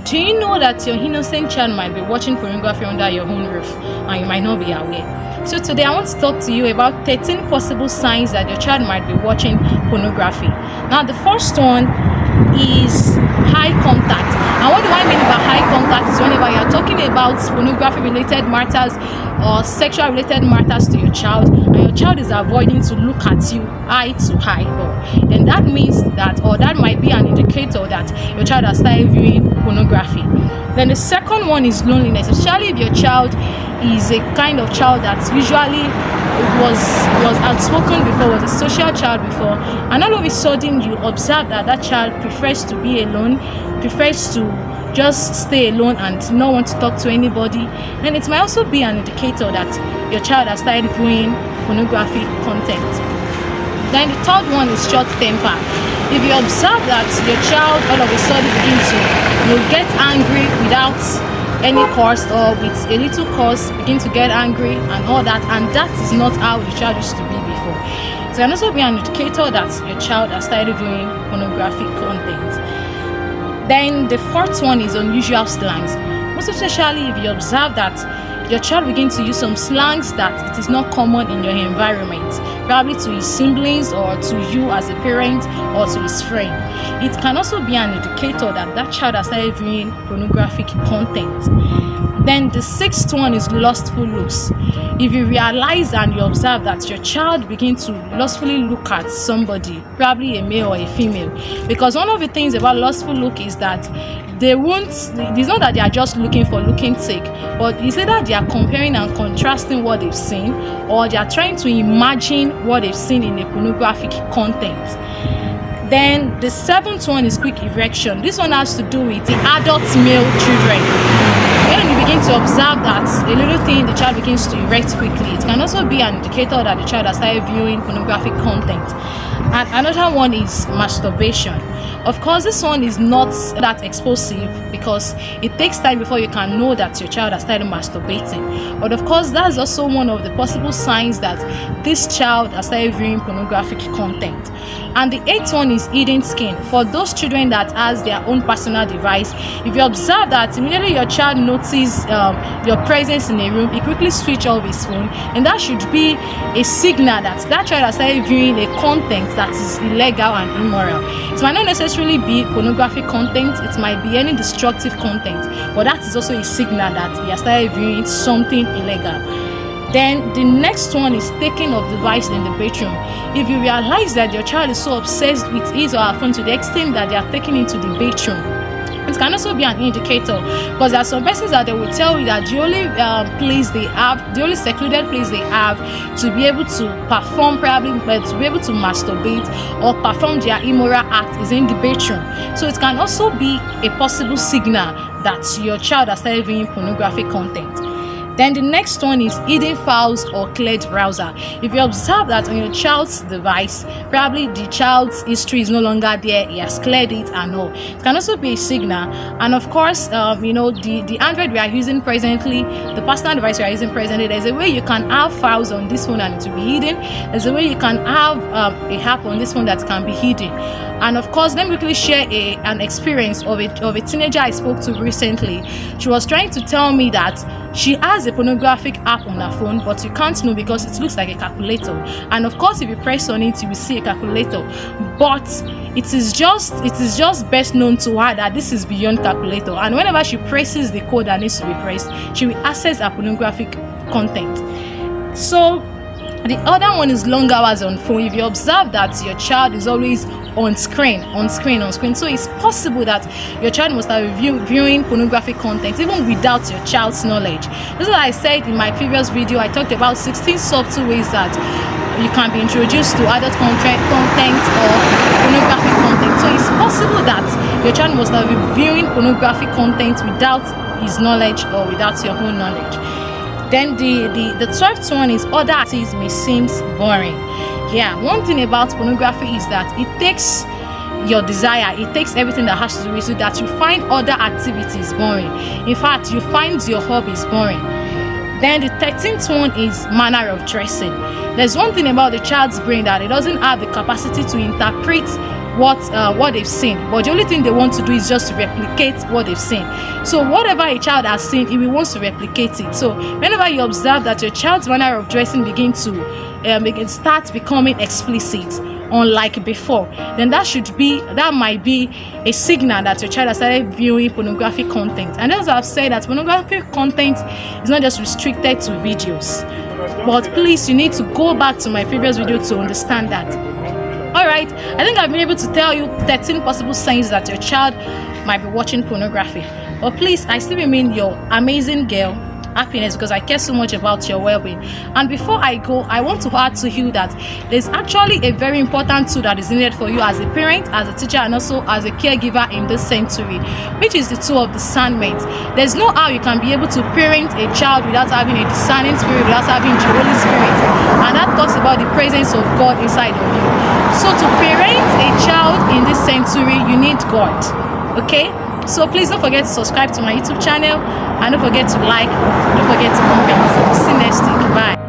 Do you know that your innocent child might be watching pornography under your own roof and you might not be aware? So today I want to talk to you about 13 possible signs that your child might be watching pornography. Now the first one is high contact. And what do I mean by high contact is whenever you are talking about pornography related matters or sexual related matters to your child and your child is avoiding to look at you eye to eye, then that means that, or that might be an indicator that your child has started viewing pornography. Then the second one is loneliness, especially if your child is a kind of child that usually was outspoken before, was a social child before, and all of a sudden you observe that that child prefers to be alone, prefers to just stay alone and not want to talk to anybody, then it might also be an indicator that your child has started viewing pornographic content. Then the third one is short temper. If you observe that your child all of a sudden begins to get angry without any cause or with a little cause, begin to get angry and all that, and that is not how the child used to be before, it can also be an indicator that your child has started viewing pornographic content. Then the fourth one is unusual slangs, most especially if you observe that your child begins to use some slangs that it is not common in your environment, probably to his siblings or to you as a parent or to his friend. It can also be an indicator that that child has started viewing pornographic content. Then the sixth one is lustful looks. If you realize and you observe that your child begins to lustfully look at somebody, probably a male or a female, because one of the things about lustful look is that it's not that they are just looking for looking's sake, but it's either they are comparing and contrasting what they've seen, or they are trying to imagine what they've seen in a pornographic content. Then the seventh one is quick erection. This one has to do with the adult male children. When you begin to observe that a little thing, the child begins to erect quickly, it can also be an indicator that the child has started viewing pornographic content. And another one is masturbation. Of course, this one is not that explosive because it takes time before you can know that your child has started masturbating. But of course, that's also one of the possible signs that this child has started viewing pornographic content. And the eighth one is hidden skin. For those children that has their own personal device, if you observe that immediately your child notices your presence in a room, he quickly switch off his phone, and that should be a signal that that child has started viewing a content that is illegal and immoral. It might not necessarily be pornographic content, it might be any destructive content, but that is also a signal that he has started viewing something illegal. Then the next one is taking of device in the bedroom. If you realize that your child is so obsessed with his or her phone to the extent that they are taking into the bedroom, it can also be an indicator, because there are some persons that they will tell you that the only place they have, the only secluded place they have to be able to perform, probably to be able to masturbate or perform their immoral act is in the bedroom. So it can also be a possible signal that your child has started viewing pornographic content. Then the next one is hidden files or cleared browser. If you observe that on your child's device, probably the child's history is no longer there, he has cleared it and all. It can also be a signal. And of course, the Android we are using presently, the personal device we are using presently, there's a way you can have files on this phone and it will be hidden. There's a way you can have a app on this phone that can be hidden. And of course, let me quickly share an experience of a teenager I spoke to recently. She was trying to tell me that she has a pornographic app on her phone, but you can't know because it looks like a calculator. And of course, if you press on it, you will see a calculator. But it is just best known to her that this is beyond calculator. And whenever she presses the code that needs to be pressed, she will access her pornographic content. So the other one is long hours on phone. If you observe that your child is always on screen, so it's possible that your child must have been viewing pornographic content even without your child's knowledge. This is what I said in my previous video. I talked about 16 subtle ways that you can be introduced to adult content or pornographic content. So it's possible that your child must have been viewing pornographic content without his knowledge or without your own knowledge. Then the 12th one is other activities may seem boring. Yeah, one thing about pornography is that it takes your desire, it takes everything that has to do with you, that you find other activities boring. In fact, you find your hobbies boring. Then the 13th one is manner of dressing. There's one thing about the child's brain that it doesn't have the capacity to interpret what they've seen, but the only thing they want to do is just to replicate what they've seen. So whatever a child has seen, he wants to replicate it. So whenever you observe that your child's manner of dressing starts becoming explicit, unlike before, then that might be a signal that your child has started viewing pornographic content. And as I've said, that pornographic content is not just restricted to videos, but please, you need to go back to my previous video to understand that. Alright, I think I've been able to tell you 13 possible signs that your child might be watching pornography. But please, I still remain your amazing girl, Happiness, because I care so much about your well-being. And before I go, I want to add to you that there's actually a very important tool that is needed for you as a parent, as a teacher, and also as a caregiver in this century, which is the tool of discernment. There's no how you can be able to parent a child without having a discerning spirit, without having the Holy Spirit. And that talks about the presence of God inside of you. So to parent a child in this century, you need God. Okay? So please don't forget to subscribe to my YouTube channel, and don't forget to like, don't forget to comment. See you next week. Bye.